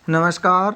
नमस्कार।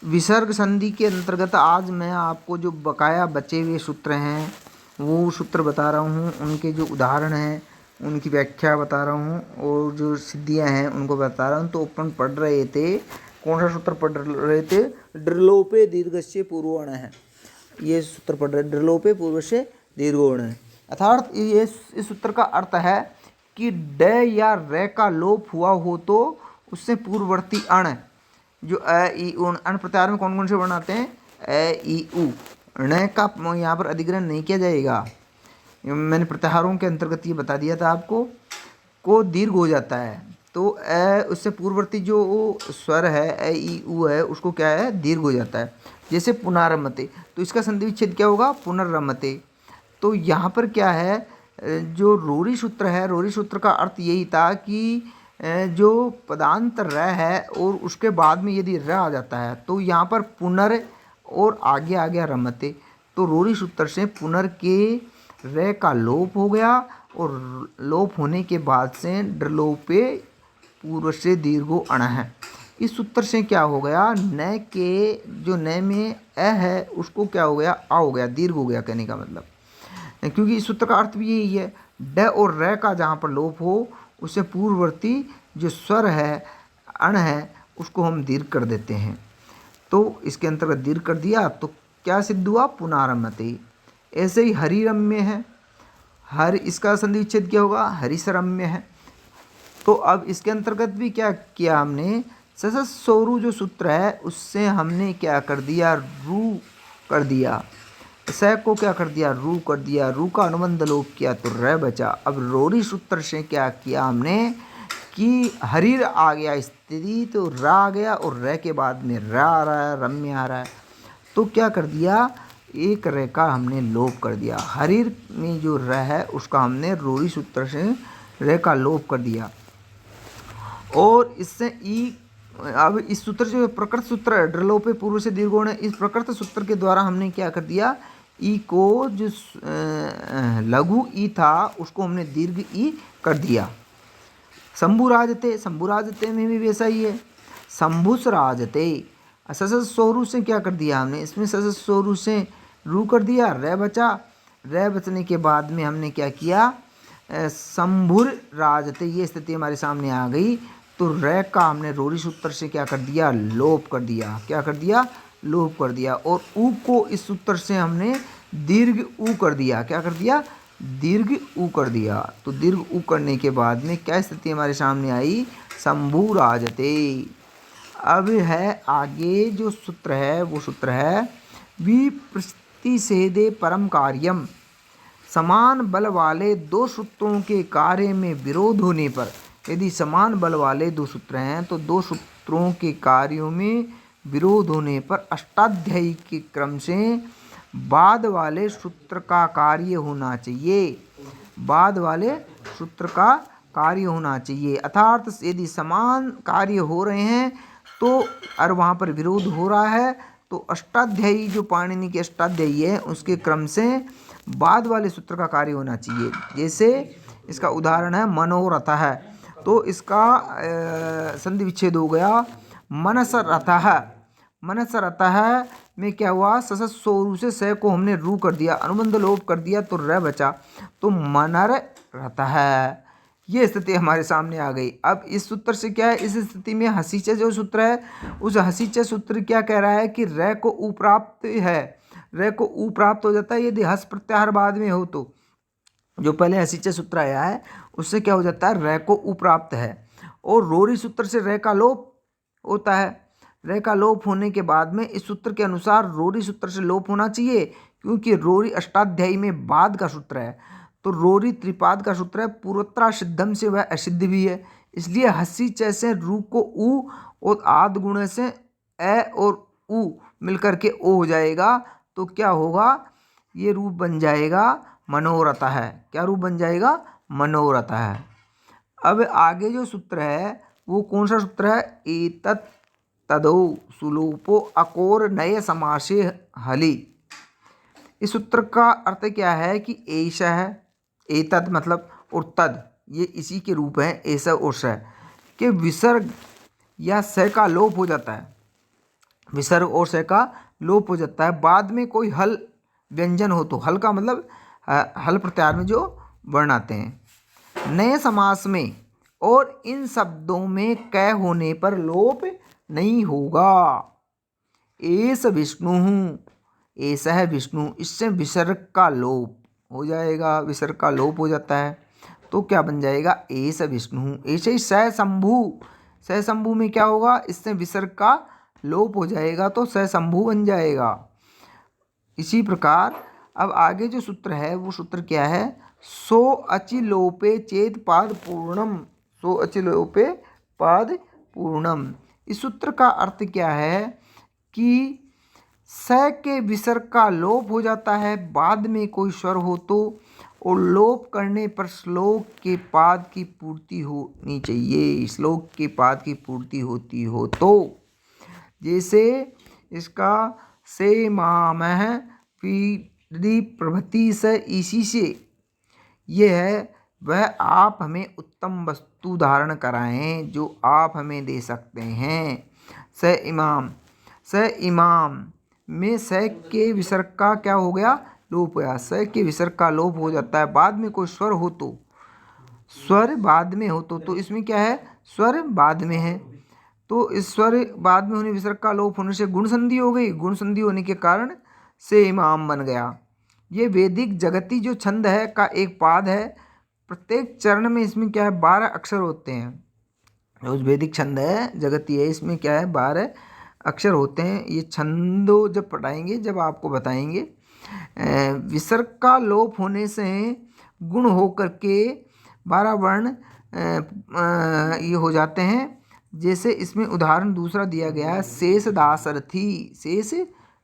विसर्ग संधि के अंतर्गत आज मैं आपको जो बकाया बचे हुए सूत्र हैं वो सूत्र बता रहा हूँ। उनके जो उदाहरण हैं उनकी व्याख्या बता रहा हूँ और जो सिद्धियाँ हैं उनको बता रहा हूँ। तो अपन पढ़ रहे थे, कौन सा सूत्र पढ़ रहे थे? ड्रलोपे दीर्घस्य पूर्वण है, ये सूत्र पढ़ रहे। ड्रलोपे पूर्वस्य दीर्घोण है, अर्थात ये इस सूत्र का अर्थ है कि ड या रे का लोप हुआ हो तो उससे पूर्ववर्ती अण जो अ ई उ अण प्रत्याहार में कौन कौन से वर्ण आते हैं? अ ई उ। ण का यहाँ पर अधिग्रहण नहीं किया जाएगा। मैंने प्रत्याहारों के अंतर्गत ये बता दिया था आपको। को दीर्घ हो जाता है तो अ उससे पूर्ववर्ती जो स्वर है अ ई उ है उसको क्या है? दीर्घ हो जाता है। जैसे पुनरमते, तो इसका संधि विच्छेद क्या होगा? पुनर्रमते। तो यहाँ पर क्या है, जो रोरी सूत्र है, रोरी सूत्र का अर्थ यही था कि जो पदांत र है और उसके बाद में यदि र आ जाता है तो यहाँ पर पुनर और आगे आ गया रमते, तो रोरी सूत्र से पुनर के र का लोप हो गया और लोप होने के बाद से ड्रलोपे पूर्व से दीर्घो अण है। इस सूत्र से क्या हो गया? न के जो न में अ है उसको क्या हो गया? आ हो गया, दीर्घ हो गया, कहने का मतलब। क्योंकि इस सूत्र का अर्थ भी यही है, ड और र का जहाँ पर लोप हो उससे पूर्ववर्ती जो स्वर है, अण है, उसको हम दीर्घ कर देते हैं। तो इसके अंतर्गत दीर्घ कर दिया तो क्या सिद्ध हुआ? पुनारम्यते। ऐसे ही हरिरम्य है, हर इसका संधि विच्छेद क्या होगा? हरिसरम्य है। तो अब इसके अंतर्गत भी क्या किया हमने? ससस सोरू जो सूत्र है उससे हमने क्या कर दिया? रू कर दिया। स को क्या कर दिया? रू कर दिया। रू का अनुबंध लोप किया तो र बचा। अब रोरी सूत्र से क्या किया हमने कि हरीर आ गया स्थिति तो र आ गया और र के बाद में र आ रहा है, रम्य आ रहा है, तो क्या कर दिया? एक र का हमने लोप कर दिया। हरीर में जो र है उसका हमने रोरी सूत्र से र का लोप कर दिया और इससे ई। अब इस सूत्र जो प्रकृत सूत्र है ड्रलोपे पूर्व से दीर्घोण है, इस प्रकृत सूत्र के द्वारा हमने क्या कर दिया? ई को जो लघु ई था उसको हमने दीर्घ ई कर दिया। शंभुराजते, शंभुराजते में भी वैसा ही है। शंभुस राजते, ससस सोरू से क्या कर दिया हमने? इसमें ससस सोरू से रू कर दिया, रे बचा। रे बचने के बाद में हमने क्या किया? शंभुर राजते, ये स्थिति हमारे सामने आ गई तो रे का हमने रोरी सूत्र से क्या कर दिया? लोप कर दिया। क्या कर दिया? लोप कर दिया। और ऊ को इस सूत्र से हमने दीर्घ ऊ कर दिया। क्या कर दिया? दीर्घ ऊ कर दिया। तो दीर्घ ऊ करने के बाद में क्या स्थिति हमारे सामने आई? शंभु राजते। अब है आगे जो सूत्र है वो सूत्र है विप्रतिषेधे परम कार्यम। समान बल वाले दो सूत्रों के कार्य में विरोध होने पर, यदि समान बल वाले दो सूत्र हैं तो दो सूत्रों के कार्यों में विरोध होने पर अष्टाध्यायी के क्रम से बाद वाले सूत्र का कार्य होना चाहिए। बाद वाले सूत्र का कार्य होना चाहिए, अर्थात यदि समान कार्य हो रहे हैं तो और वहाँ पर विरोध हो रहा है तो अष्टाध्यायी जो पाणिनि के अष्टाध्यायी है उसके क्रम से बाद वाले सूत्र का कार्य होना चाहिए। जैसे इसका उदाहरण है मनोरथ है, तो इसका संधि विच्छेद हो गया मनस रथः। मनस रथः में क्या हुआ? ससस सोरू से स को हमने रू कर दिया, अनुबंध लोप कर दिया तो र बचा, तो मनर रथः। ये स्थिति हमारे सामने आ गई। अब इस सूत्र से क्या है? इस स्थिति में हसीच जो सूत्र है उस हसीच सूत्र क्या कह रहा है कि र को ऊ प्राप्त है, र को ऊ प्राप्त हो जाता है यदि हस प्रत्याहार बाद में हो। तो जो पहले हसीच सूत्र आया है उससे क्या हो जाता है? र को ऊ प्राप्त है। और रोरी सूत्र से र का लोप होता है। र का लोप होने के बाद में इस सूत्र के अनुसार रोरी सूत्र से लोप होना चाहिए, क्योंकि रोरी अष्टाध्यायी में बाद का सूत्र है। तो रोरी त्रिपाद का सूत्र है, पूर्वोत्तरा सिद्धम से वह असिद्ध भी है, इसलिए हसी च से रू को ऊ और आद गुण से अ और ऊ मिलकर के ओ हो जाएगा। तो क्या होगा? ये रूप बन जाएगा मनोरथ है। क्या रूप बन जाएगा? मनोरथ है। अब आगे जो सूत्र है वो कौन सा सूत्र है? एतत् तदौ सुलोपो अकोर नए समासे हलि। इस सूत्र का अर्थ क्या है कि ऐसा है, एतद मतलब और तद, ये इसी के रूप हैं ऐसा और स के विसर्ग या स का लोप हो जाता है, विसर्ग और स का लोप हो जाता है, बाद में कोई हल व्यंजन हो तो, हल का मतलब हल प्रत्याहार में जो वर्ण आते हैं। नए समास में और इन शब्दों में क होने पर लोप नहीं होगा। एस विष्णु, ऐसा है विष्णु, इससे विसर्ग का लोप हो जाएगा, विसर्ग का लोप हो जाता है तो क्या बन जाएगा, एस विष्णु। ऐसे ही सशंभु, सशंभु में क्या होगा, इससे विसर्ग का लोप हो जाएगा तो सशंभु बन जाएगा। इसी प्रकार अब आगे जो सूत्र है वो सूत्र क्या है, सो अचि लोपे चेत पाद पूर्णम, सो अचि लोपे पाद पूर्णम। इस सूत्र का अर्थ क्या है कि स के विसर्ग का लोप हो जाता है, बाद में कोई स्वर हो तो, और लोप करने पर श्लोक के पाद की पूर्ति होनी चाहिए, श्लोक के पाद की पूर्ति होती हो तो। जैसे इसका से मामह पीढ़ी प्रभृति से, इसी से ये है वह आप हमें उत्तम वस्तु धारण कराएं जो आप हमें दे सकते हैं। स इमाम, स इमाम में स के विसर्ग का क्या हो गया, लोप हुआ। स के विसर्ग का लोप हो जाता है, बाद में कोई स्वर हो तो, स्वर बाद में हो तो इसमें क्या है, स्वर बाद में है तो इस स्वर बाद में होने विसर्ग का लोप होने से गुण संधि हो गई, गुण संधि होने के कारण से इमाम बन गया। ये वैदिक जगती जो छंद है का एक पाद है, प्रत्येक चरण में इसमें क्या है 12 अक्षर होते हैं। जो वैदिक छंद है जगती है इसमें क्या है 12 अक्षर होते हैं। ये छंदो जब पढ़ाएंगे जब आपको बताएंगे। विसर्ग का लोप होने से गुण हो करके 12 वर्ण ये हो जाते हैं। जैसे इसमें उदाहरण दूसरा दिया गया है, शेष दासरथी, शेष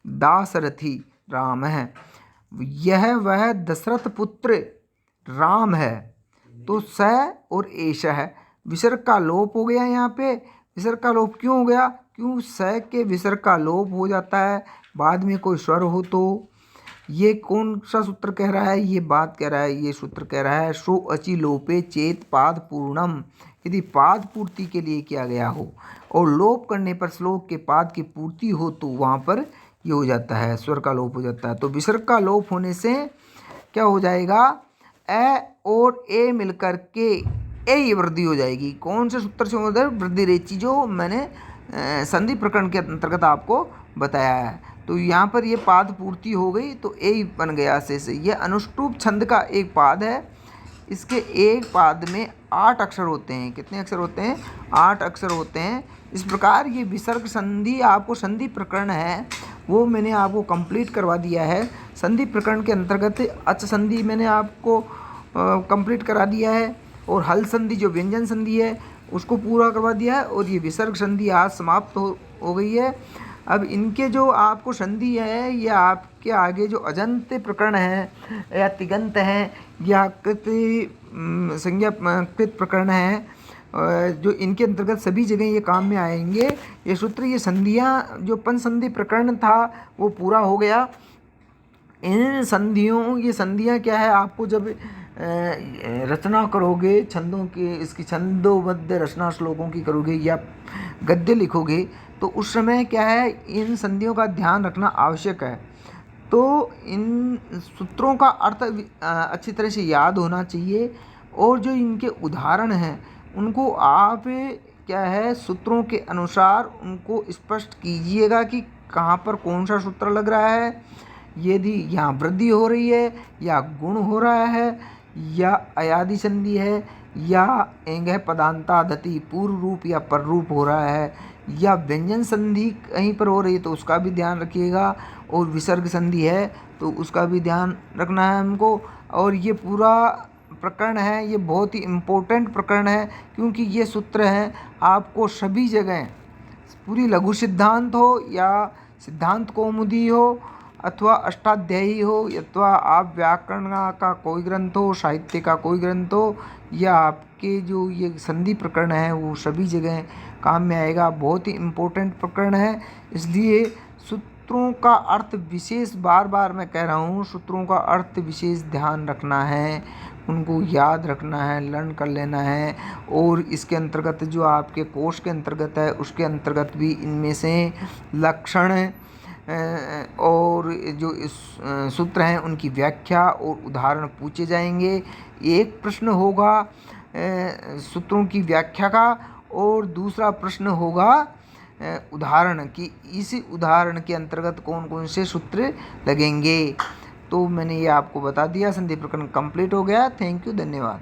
दासरथी राम है, यह वह दशरथ पुत्र राम है तो स और एष है, विसर्ग का लोप हो गया। यहाँ पे विसर्ग का लोप क्यों हो गया, क्यों स के विसर्ग का लोप हो जाता है, बाद में कोई स्वर हो तो। ये कौन सा सूत्र कह रहा है, ये बात कह रहा है, ये सूत्र कह रहा है सो अचि लोपे चेत पाद पूर्णम, यदि पाद पूर्ति के लिए किया गया हो और लोप करने पर श्लोक के पाद की पूर्ति हो तो वहाँ पर ये हो जाता है, स्वर का लोप हो जाता है। तो विसर्ग का लोप होने से क्या हो जाएगा, ए और ए मिलकर के ए वृद्धि हो जाएगी। कौन से सूत्र से उधर वृद्धि रेची, जो मैंने संधि प्रकरण के अंतर्गत आपको बताया है। तो यहाँ पर ये पाद पूर्ति हो गई तो ए बन गया से। यह अनुष्टुप छंद का एक पाद है, इसके एक पाद में 8 अक्षर होते हैं। कितने अक्षर होते हैं, 8 अक्षर होते हैं। इस प्रकार ये विसर्ग संधि, आपको संधि प्रकरण है वो मैंने आपको कंप्लीट करवा दिया है। संधि प्रकरण के अंतर्गत अच संधि मैंने आपको कंप्लीट करा दिया है, और हल संधि जो व्यंजन संधि है उसको पूरा करवा दिया है, और ये विसर्ग संधि आज समाप्त हो गई है। अब इनके जो आपको संधि है ये आपके आगे जो अजंत प्रकरण है या तिगंत हैं या कृत संज्ञा कृत प्रकरण है, जो इनके अंतर्गत सभी जगह ये काम में आएंगे। ये सूत्र, ये संधियाँ, जो पंचसंधि प्रकरण था वो पूरा हो गया। इन संधियों, ये संधियाँ क्या है, आपको जब रचना करोगे छंदों के, इसकी छंदोबद्ध रचना श्लोकों की करोगे या गद्य लिखोगे तो उस समय क्या है, इन संधियों का ध्यान रखना आवश्यक है। तो इन सूत्रों का अर्थ अच्छी तरह से याद होना चाहिए, और जो इनके उदाहरण हैं उनको आप क्या है सूत्रों के अनुसार उनको स्पष्ट कीजिएगा कि कहाँ पर कौन सा सूत्र लग रहा है, यदि यहाँ वृद्धि हो रही है या गुण हो रहा है या अयादि संधि है या एंग पदांतादति पूर्व रूप या पर रूप हो रहा है या व्यंजन संधि कहीं पर हो रही है तो उसका भी ध्यान रखिएगा, और विसर्ग संधि है तो उसका भी ध्यान रखना है हमको। और ये पूरा प्रकरण है, ये बहुत ही इम्पोर्टेंट प्रकरण है, क्योंकि ये सूत्र हैं आपको सभी जगह, पूरी लघु सिद्धांत हो या सिद्धांत कौमुदी हो अथवा अष्टाध्यायी हो, अथवा आप व्याकरण का कोई ग्रंथ हो, साहित्य का कोई ग्रंथ हो, या आपके जो ये संधि प्रकरण है वो सभी जगह काम में आएगा। बहुत ही इम्पोर्टेंट प्रकरण है, इसलिए सूत्रों सूत्रों का अर्थ विशेष, बार बार मैं कह रहा हूँ, सूत्रों का अर्थ विशेष ध्यान रखना है, उनको याद रखना है, लर्न कर लेना है। और इसके अंतर्गत जो आपके कोर्स के अंतर्गत है उसके अंतर्गत भी इनमें से लक्षण और जो इस सूत्र हैं उनकी व्याख्या और उदाहरण पूछे जाएंगे। एक प्रश्न होगा सूत्रों की व्याख्या का और दूसरा प्रश्न होगा उदाहरण कि इस उदाहरण के अंतर्गत कौन कौन से सूत्र लगेंगे। तो मैंने ये आपको बता दिया, संधि प्रकरण कंप्लीट हो गया। थैंक यू, धन्यवाद।